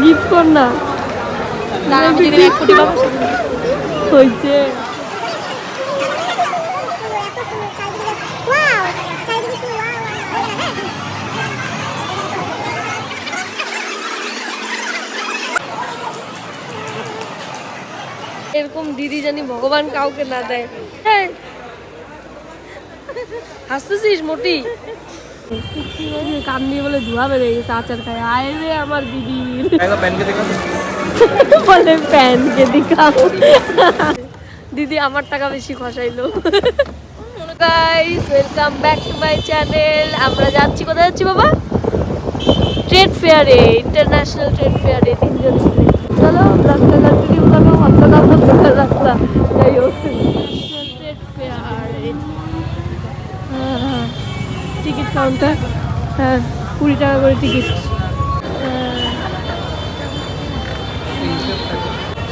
Gift কর না, হয়েছে এরকম দিদি জানি ভগবান কাউকে না দেয়। হ্যাঁ হাসতেছিস মোটি, কান দিয়ে বলে ধোয়া বেড়ে গেছে আচার খায়। আয় রে আমার দিদি বলে প্যানকে দেখাও। দিদি আমার টাকা বেশি খসাইলো। Guys welcome back to my channel. আমরা যাচ্ছি, কোথায় যাচ্ছি বাবা? ট্রেড ফেয়ারে, ইন্টারন্যাশনাল ট্রেড ফেয়ারে তিনজন মিলে। চলো রাস্তা কন্টিনিউ করো, অন্ধকার রাস্তা। যাই হোক ট্রেড ফেয়ারে টিকিট কাউন্টার, হ্যাঁ 20 টাকা করে টিকিট।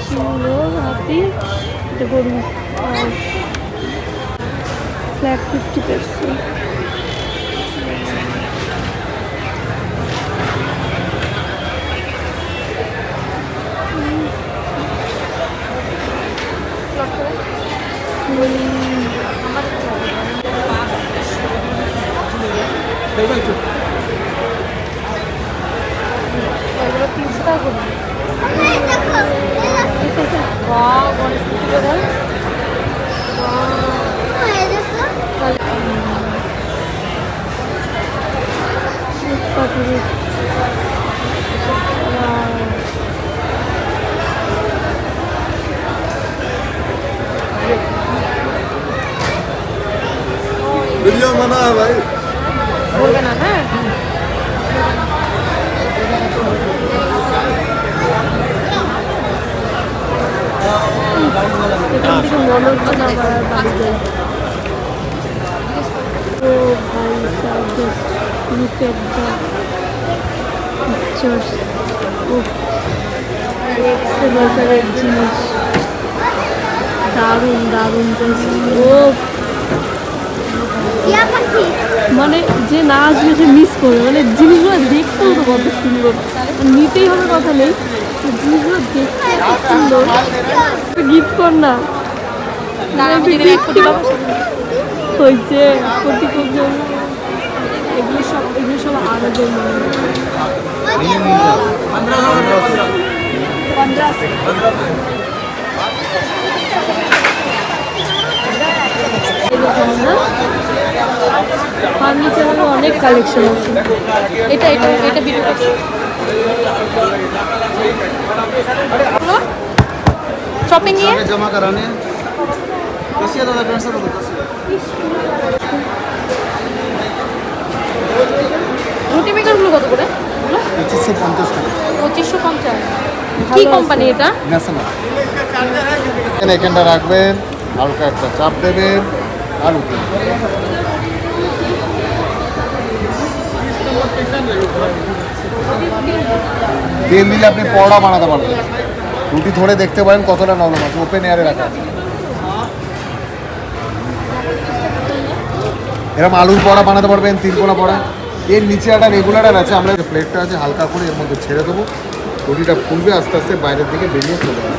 সিংহ, হাতি, এটা গরু, ফ্ল্যাট 50%। वीडियो बना है भाई, बोलना है জিনিস দারুণ দারুণ। ও মানে যে না আসবে সে মিস করবে, মানে জিনিসগুলো দেখতেও তো কত সুন্দর, নিতেই হবে কথা নেই, জিনিসগুলো দেখতে এত সুন্দর। গিফট কর না, হয়েছে কোটি কোটি। এগুলো সব আরবের ফার্নিচারের অনেক কালেকশন আছে। এটা এটা এটা ভিডিও শপিং নিয়ে जमा कराने कैसे दादा कैसे दादा রুটি মেকারগুলো কত করে? 2550 টাকা। 2550। কি কোম্পানি এটা? ন্যাশনাল। এখানটা রাখবেন, হালকা একটা চাপ দেবেন আর উঠবেন। তেল দিলে আপনি পরোটা বানাতে পারবেন। রুটি ধরে দেখতে পারেন কতটা নরম আছে, ওপেন এয়ারে রাখা আছে। এরকম আলুর পরোটা বানাতে পারবেন, তিনকোনা পরোটা। এর নিচে একটা রেগুলার আছে, আমরা প্লেটটা আছে হালকা করে এর মধ্যে ছেড়ে দেবো, রুটিটা ফুলবে, আস্তে আস্তে বাইরের দিকে বেরিয়ে চলে যাবে।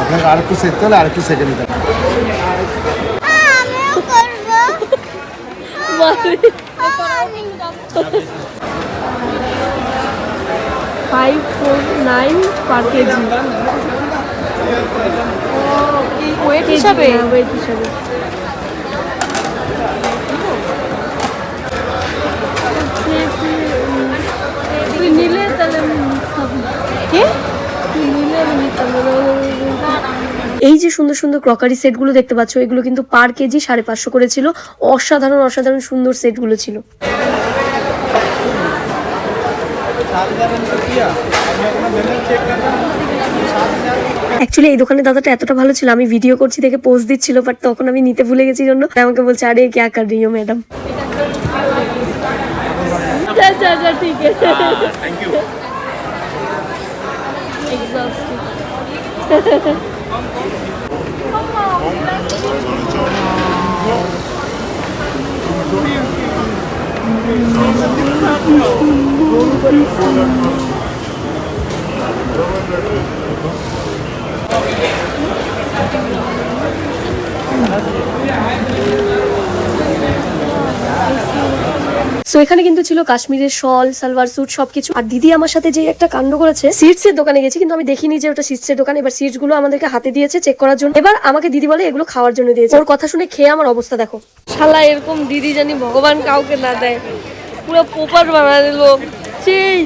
আপনাকে আর একটু সেকতে হলে আর একটু সেকে নিতে হবে। 549 পার কেজি। ওয়েট হিসাবে তুই নিলে তাহলে এই যে সুন্দর সুন্দর ক্রকারি সেটগুলো দেখতে পাচ্ছ, এগুলো কিন্তু পার কেজি 550 করে ছিল। অসাধারণ অসাধারণ সুন্দর সেটগুলো ছিল। অ্যাকচুয়ালি এই দোকানের দাদাটা এতটা ভালো ছিল, আমি ভিডিও করছি দেখে পোস্ট দিচ্ছিল, বাট তখন আমি নিতে ভুলে গেছি জন্য আমাকে বলছে আরে ক্যা কর রহি হো ম্যাডাম। अच्छा ठीक है थैंक यू সো এখানে কিন্তু ছিল কাশ্মীরের শল সালোয়ার স্যুট সবকিছু। আর দিদি আমার সাথে যে একটা কাণ্ড করেছে, সিটস এর দোকানে গেছি কিন্তু আমি দেখিনি যে ওটা সিটস এর দোকান। এবার সিটস গুলো আমাদেরকে হাতে দিয়েছে চেক করার জন্য। এবার আমাকে দিদি বলে এগুলো খাওয়ার জন্য দিয়েছে। ওর কথা শুনে খেয়ে আমার অবস্থা দেখো। শালা এরকম দিদি জানি ভগবান কাউকে না দেয়, পুরো পোপার বানা দিল। সেই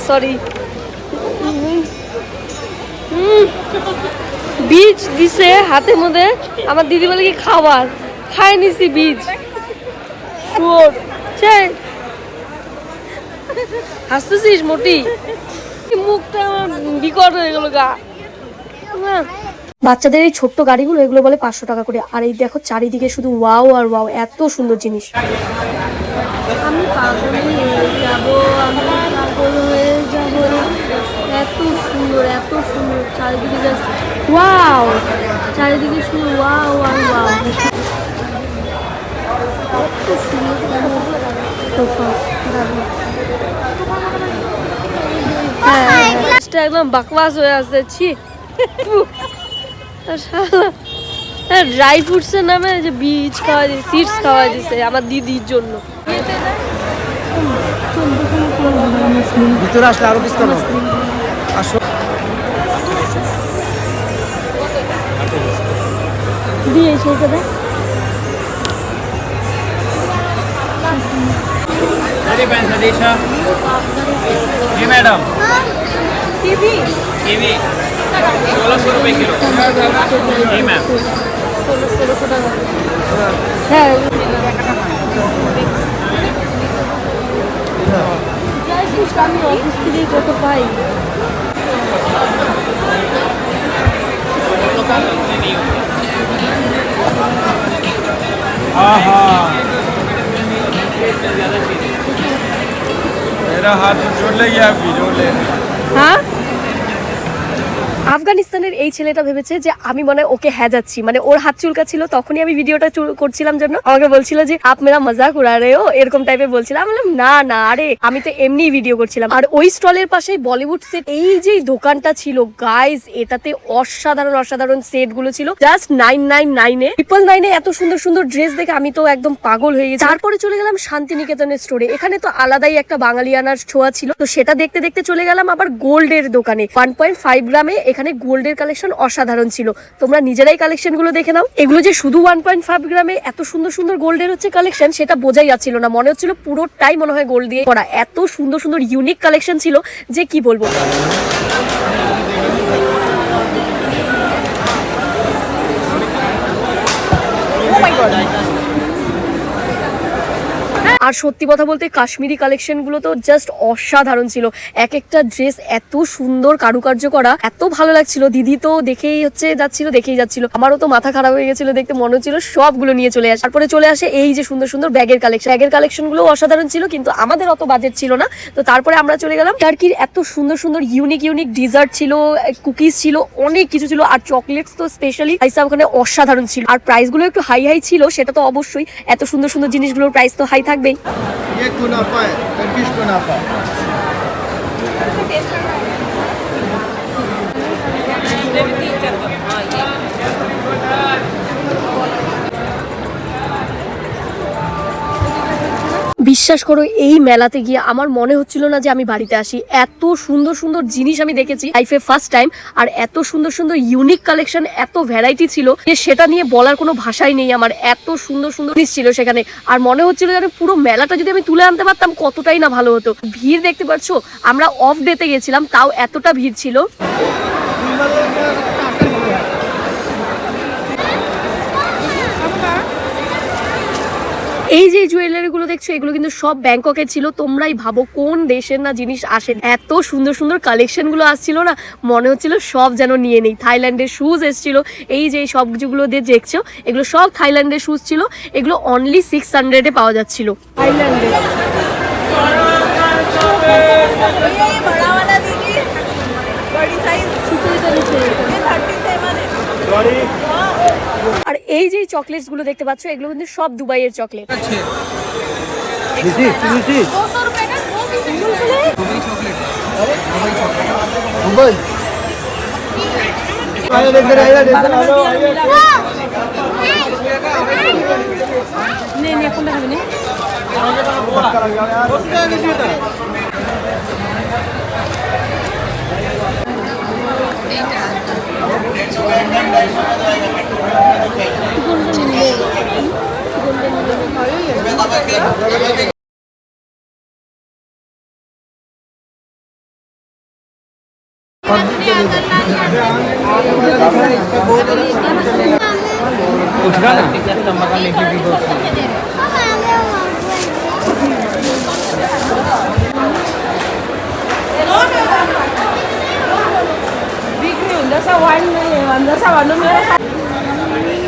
সরি বীজ দিছে হাতের মধ্যে। আমার দিদি বলে কি খাবার, খাই নিছি বীজ। হাসতেছিস মোটি, মুখটা আমার বিকট হয়ে গেল গা। বাচ্চাদের এই ছোট্ট গাড়িগুলো এগুলো বলে 500 টাকা করে। আর এই দেখো চারিদিকে শুধু ওয়াও আর ওয়াও, এত সুন্দর জিনিস। আমি পাগল হয়ে যাব, আমি পাগল হয়ে যাব। এত সুন্দর, এত সুন্দর চারিদিকে, জাস্ট ওয়াও। চারিদিকে শুধু ওয়াও আর ওয়াও। এত সুন্দর সোফা, হ্যাঁ একদম বাকওয়াস হয়ে আসছে। ছি ড্রাই ফ্রুটসের নামে যে বীজ খাওয়া দিচ্ছে, সিডস খাওয়া দিচ্ছে আমার দিদির জন্য। ভিতরে আসলে আরো কিছু আসো দিয়ে সেই কথা अरे पैसा देशा जी मैडम टीवी कीवी 1600 रुपए किलो जी मैम 1600 টাকা। হ্যাঁ আমি অফিস থেকে কত পাই। हाँ हाँ मेरा हाथ जोड़ लेगी आपकी जोड़ ले। হ্যাঁ আফগানিস্তানের এই ছেলেটা ভেবেছে যে আমি মনে হয় ওকে হ্যাজাচ্ছি, মানে ওর হাত চুলকা ছিল তখনই আমি ভিডিওটা করছিলাম জন্য আমাকে বলছিল যে আপ মেরা মজাক উড়া রে ও, এরকম টাইপের বলছিলাম। আমি বললাম না না আরে আমি তো এমনি ভিডিও করছিলাম। আর ওই স্টলের পাশেই বলিউড সেট, এই যে দোকানটা ছিল গাইস, এটাতে অসাধারণ অসাধারণ সেট গুলো ছিল জাস্ট 999 999 এত সুন্দর সুন্দর ড্রেস দেখে আমি তো একদম পাগল হয়ে গেছি। তারপরে চলে গেলাম শান্তিনিকেতনের স্টোরে। এখানে তো আলাদাই একটা বাঙালিয়ানার ছোঁয়া ছিল, তো সেটা দেখতে দেখতে চলে গেলাম আবার গোল্ডের দোকানে। 1.5 গ্রামে এখানে গোল্ডের কালেকশন অসাধারণ ছিল। তোমরা নিজেরাই কালেকশন গুলো দেখে নাও। এগুলো যে শুধু 1.5 গ্রামে এত সুন্দর সুন্দর গোল্ডের হচ্ছে কালেকশন, সেটা বোঝাই যাচ্ছিল না। মনে হচ্ছিল পুরোটাই মনে হয় গোল্ড দিয়ে করা। এত সুন্দর সুন্দর ইউনিক কালেকশন ছিল যে কি বলবো। আর সত্যি কথা বলতে কাশ্মীরি কালেকশন গুলো তো জাস্ট অসাধারণ ছিল। এক একটা ড্রেস এত সুন্দর কারুকার্য করা, এত ভালো লাগছিল। দিদি তো দেখেই যাচ্ছিল। আমারও তো মাথা খারাপ হয়ে গেছিল দেখতে, মনে হচ্ছিল সবগুলো নিয়ে চলে আসে। তারপরে চলে আসে এই যে সুন্দর সুন্দর ব্যাগের কালেকশন গুলো অসাধারণ ছিল, কিন্তু আমাদের অত বাজেট ছিল না। তো তারপরে আমরা চলে গেলাম টার্কির। এত সুন্দর সুন্দর ইউনিক ডিজার্ট ছিল, কুকিজ ছিল, অনেক কিছু ছিল। আর চকলেটস তো স্পেশালি আইসা ওখানে অসাধারণ ছিল। আর প্রাইস গুলো একটু হাই ছিল, সেটা তো অবশ্যই, এত সুন্দর সুন্দর জিনিসগুলোর প্রাইস তো হাই থাকবেই। ये कुनाफा है, टर्किश कुनाफा। বিশ্বাস করো এই মেলাতে গিয়ে আমার মনে হচ্ছিল না যে আমি বাড়িতে আসি। এত সুন্দর সুন্দর জিনিস আমি দেখেছি লাইফে ফার্স্ট টাইম। আর এত সুন্দর সুন্দর ইউনিক কালেকশন, এত ভ্যারাইটি ছিল যে সেটা নিয়ে বলার কোনো ভাষাই নেই আমার। এত সুন্দর সুন্দর জিনিস ছিল সেখানে। আর মনে হচ্ছিল যেন পুরো মেলাটা যদি আমি তুলে আনতে পারতাম কতটাই না ভালো হতো। ভিড় দেখতে পাচ্ছ, আমরা অফ ডেতে গেছিলাম তাও এতটা ভিড় ছিল। এই যে জুয়েলারি গুলো দেখছো এগুলো কিন্তু সব ব্যাংককের ছিল। তোমরাই ভাবো কোন দেশের না জিনিস আসে, এত সুন্দর সুন্দর কালেকশন গুলো আসছিল না, মনে হচ্ছিল সব যেন নিয়ে নেই। থাইল্যান্ডের শুজ এসেছিল, এই যে সব যেগুলো দিয়ে দেখছো এগুলো সব থাইল্যান্ডের শুজ ছিল। এগুলো অনলি 600 পাওয়া যাচ্ছিল থাইল্যান্ডে। আর এই যে চকলেটস গুলো দেখতে পাচ্ছ এগুলো কিন্তু সব দুবাইয়ের চকলেট।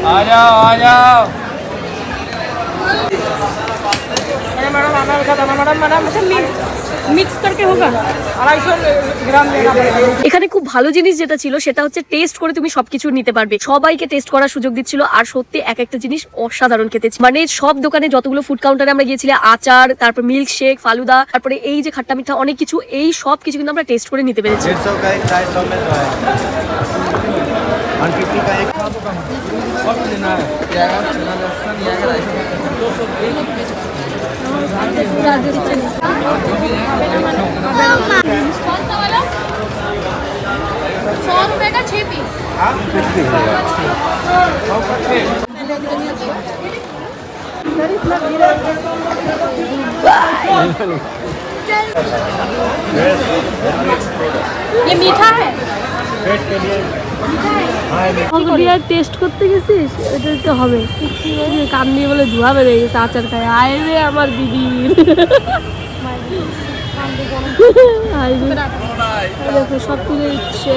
आ जाओ आ जाओ। এখানে খুব ভালো জিনিস যেটা ছিল সেটা হচ্ছে টেস্ট করে তুমি সবকিছু নিতে পারবে। সবাইকে টেস্ট করার সুযোগ দিচ্ছিল আর সত্যি এক একটা জিনিস অসাধারণ খেতে। মানে সব দোকানে যতগুলো ফুড কাউন্টারে আমরা গিয়েছিলাম, আচার, তারপর মিল্ক শেক, ফালুদা, তারপরে এই যে খাট্টা মিঠা অনেক কিছু, এই সব কিছু কিন্তু আমরা টেস্ট করে নিতে পেরেছি। 150 का एक 250 में तो है 150 का एक सब लेना है कौन सा वाला 100 रुपए का 6 पीस। ये मीठा है। টেস্ট করতে গেছিস, এটা তো হবে কান দিয়ে বলে ধোয়া বেরিয়ে গেছে আচার খায়। আয় রে আমার দিদি, দেখো সব তুলে দিচ্ছে।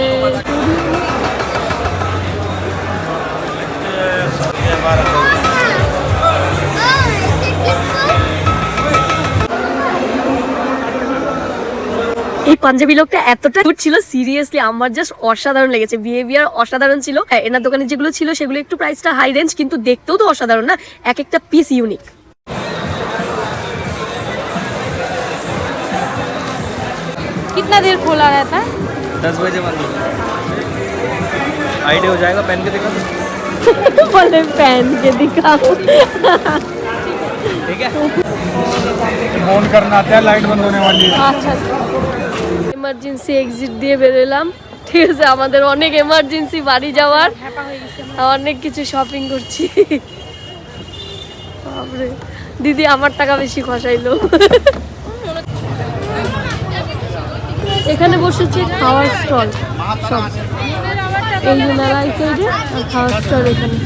এই পাঞ্জাবি লোকটা এতটা গুড ছিল, সিরিয়াসলি আমার জাস্ট অসাধারণ লেগেছে। বিহেভিয়ার অসাধারণ ছিল। এনার দোকানে যেগুলো ছিল সেগুলো একটু প্রাইসটা হাই রেঞ্জ, কিন্তু দেখতেও তো অসাধারণ না, এক একটা পিস ইউনিক। कितना देर खोला रहता है? 10 बजे बंद आइडिया हो जाएगा। पहन के दिखा বলে প্যান কে দিখাও। ठीक है। फोन करना आता है, लाइट बंद होने वाली है। আচ্ছা, এমার্জেন্সি এক্সিট দিয়ে বেরোলাম। ঠিক আছে, আমাদের অনেক এমার্জেন্সি বাড়ি যাওয়ার, অনেক কিছু শপিং করছি। বাপরে, দিদি আমার টাকা বেশি খসাইলো। এখানে বসেছে খাওয়ার স্টল সব, এই যে মেলা সাইডে আর খাওয়ার স্টল এখানে।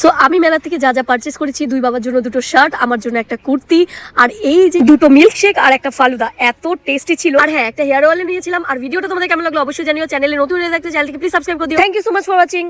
সো আমি মেলা থেকে যা যা পারচেস করেছি, দুই বাবার জন্য দুটো শার্ট, আমার জন্য একটা কুর্তি, আর এই যে দুটো মিল্কশেক আর একটা ফালুদা, এত টেস্টি ছিল। আর হ্যাঁ, একটা হেয়ার অয়েল নিয়েছিলাম। আর ভিডিওটা তোমাদের কেমন লাগলো অবশ্যই জানিও। চ্যানেলে নতুন হয়ে থাকলে চ্যানেলটিকে প্লিজ সাবস্ক্রাইব করে দিও। Thank you so much for watching.